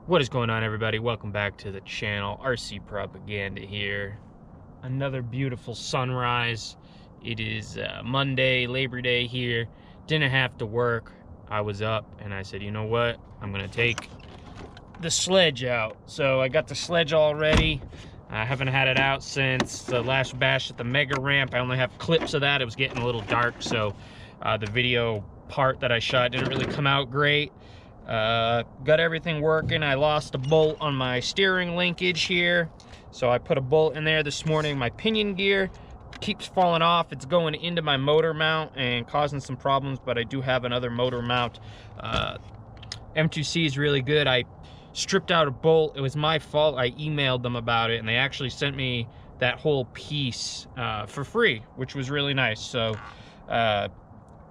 What is going on, everybody? Welcome back to the channel. RC Propaganda here. Another beautiful sunrise. It is Monday, Labor Day here. Didn't have to work. I was up and I said, you know what? I'm gonna take the sledge out. So I got the sledge all ready. I haven't had it out since the last bash at the mega ramp. I only have clips of that. It was getting a little dark, so the video part that I shot didn't really come out great. Got everything working. I lost a bolt on my steering linkage here, so I put a bolt in there this morning. My pinion gear keeps falling off. It's going into my motor mount and causing some problems, but I do have another motor mount. M2C is really good. I stripped out a bolt. It was my fault. I emailed them about it and they actually sent me that whole piece for free, which was really nice. So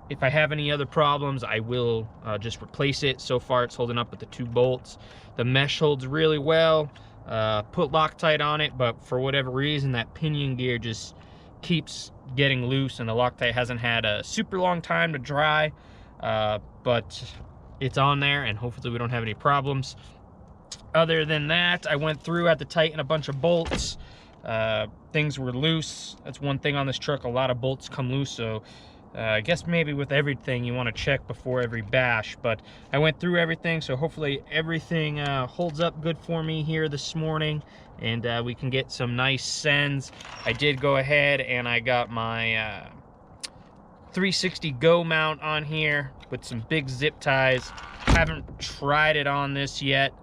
if I have any other problems, I will just replace it. So far, it's holding up with the 2 bolts. The mesh holds really well. Put Loctite on it, but for whatever reason, that pinion gear just keeps getting loose, and the Loctite hasn't had a super long time to dry. But it's on there, and hopefully we don't have any problems. Other than that, I went through, had to tighten a bunch of bolts. Things were loose. That's one thing on this truck. A lot of bolts come loose, so I guess maybe with everything you want to check before every bash, but I went through everything, so hopefully everything holds up good for me here this morning, and we can get some nice sends. I did go ahead and I got my 360 Go mount on here with some big zip ties. Haven't tried it on this yet.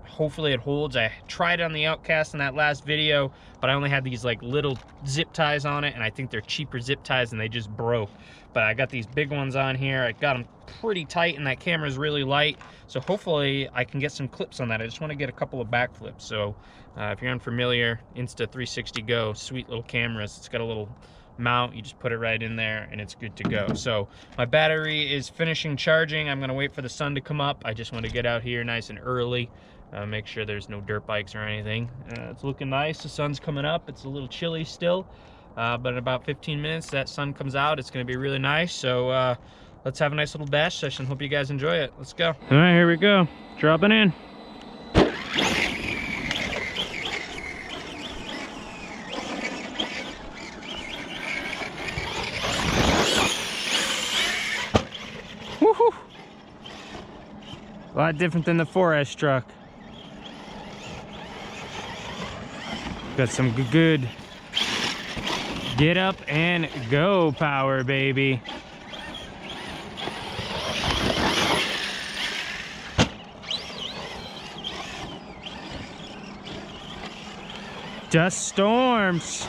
Hopefully it holds. I tried it on the Outcast in that last video, but I only had these like little zip ties on it, and I think they're cheaper zip ties and they just broke. But I got these big ones on here. I got them pretty tight and that camera's really light, so hopefully I can get some clips on that. I just want to get a couple of backflips. So if you're unfamiliar, Insta360 Go, sweet little cameras. It's got a little mount, you just put it right in there and it's good to go. So my battery is finishing charging. I'm gonna wait for the sun to come up. I just want to get out here nice and early, make sure there's no dirt bikes or anything. It's looking nice. The sun's coming up. It's a little chilly still, but in about 15 minutes that sun comes out. It's going to be really nice. So let's have a nice little bash session. Hope you guys enjoy it. Let's go. All right, here we go. Dropping in. Woohoo! A lot different than the 4S truck. Got some good get up and go power, baby. Dust storms.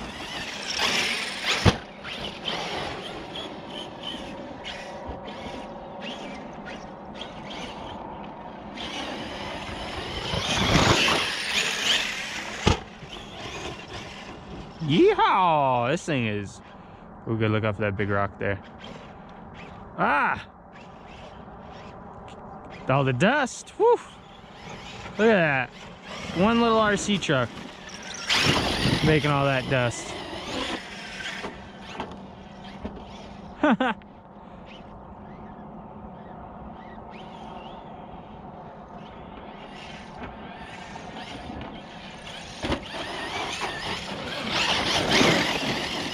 Yeehaw! This thing is... We're gonna look up for that big rock there. Ah! All the dust. Whew! Look at that. One little RC truck making all that dust.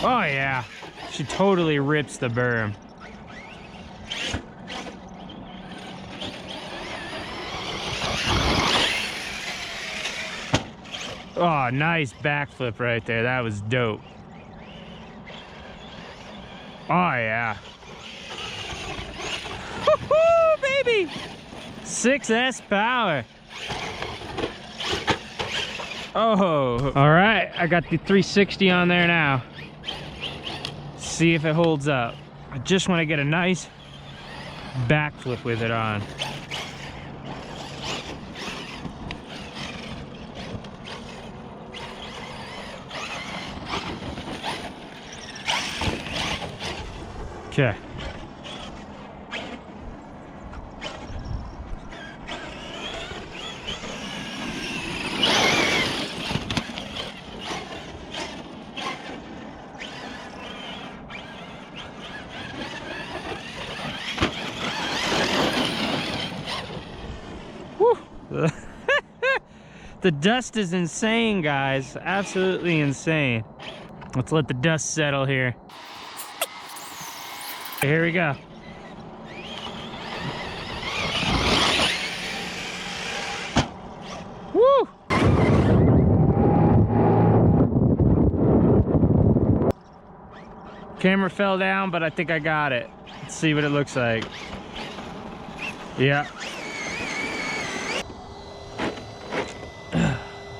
Oh yeah, she totally rips the berm. Oh, nice backflip right there. That was dope. Oh yeah. Woohoo, baby! 6S power. Oh, all right. I got the 360 on there now. See if it holds up. I just want to get a nice backflip with it on. Okay. Woo. The dust is insane, guys. Absolutely insane. Let's let the dust settle here. Here we go. Woo! Camera fell down, but I think I got it. Let's see what it looks like. Yeah.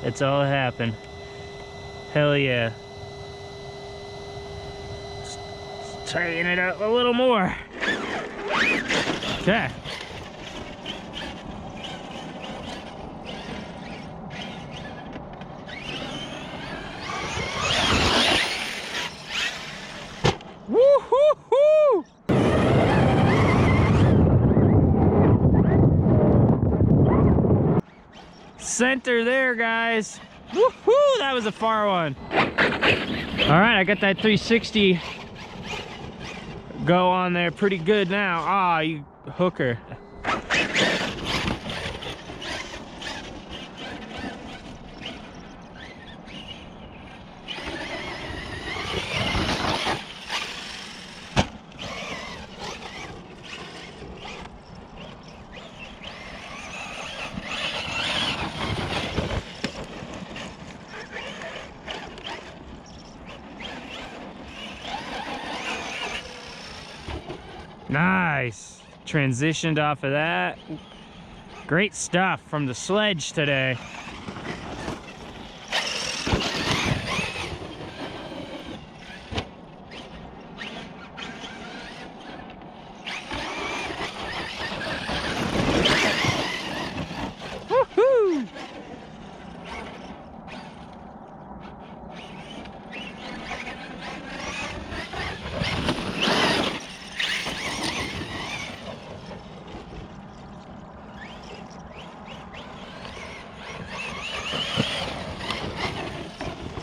It's all that happened. Hell yeah. Let's tighten it up a little more. Okay. Woo-hoo-hoo! Center there, guys. Woohoo! That was a far one. All right, I got that 360 go on there pretty good now. Ah, you hooker. Nice. Transitioned off of that. Great stuff from the sledge today. Woohoo!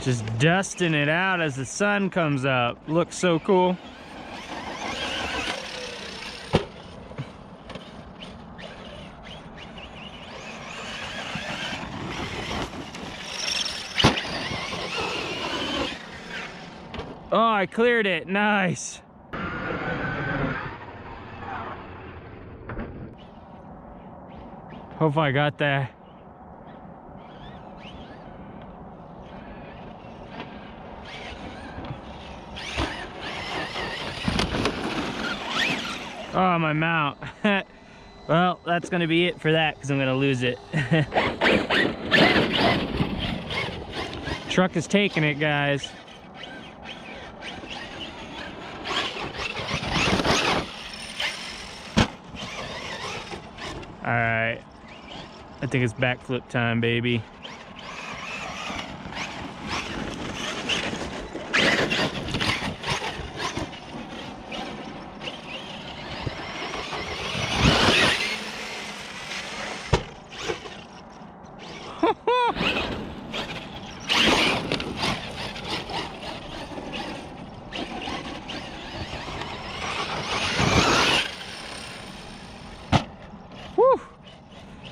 Just dusting it out as the sun comes up. Looks so cool. Oh, I cleared it. Nice. Hope I got that. Oh, my mount. Well, that's gonna be it for that because I'm gonna lose it. Truck is taking it, guys. All right, I think it's backflip time, baby. Whew.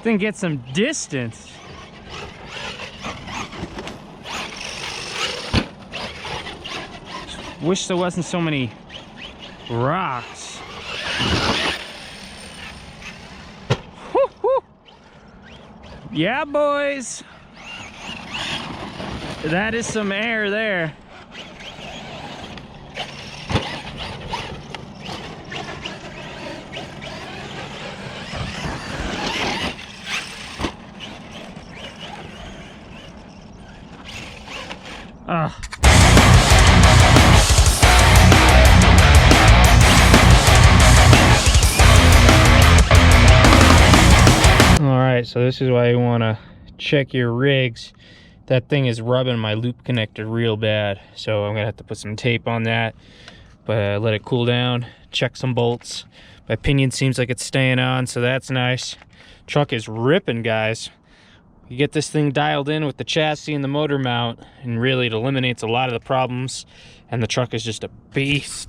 Then get some distance. Wish there wasn't so many rocks. Woo-hoo. Yeah, boys. That is some air there. Ugh. All right, so this is why you want to check your rigs. That thing is rubbing my loop connector real bad, so I'm gonna have to put some tape on that, but let it cool down, check some bolts. My pinion seems like it's staying on, so that's nice. Truck is ripping, guys. You get this thing dialed in with the chassis and the motor mount, and really it eliminates a lot of the problems, and the truck is just a beast.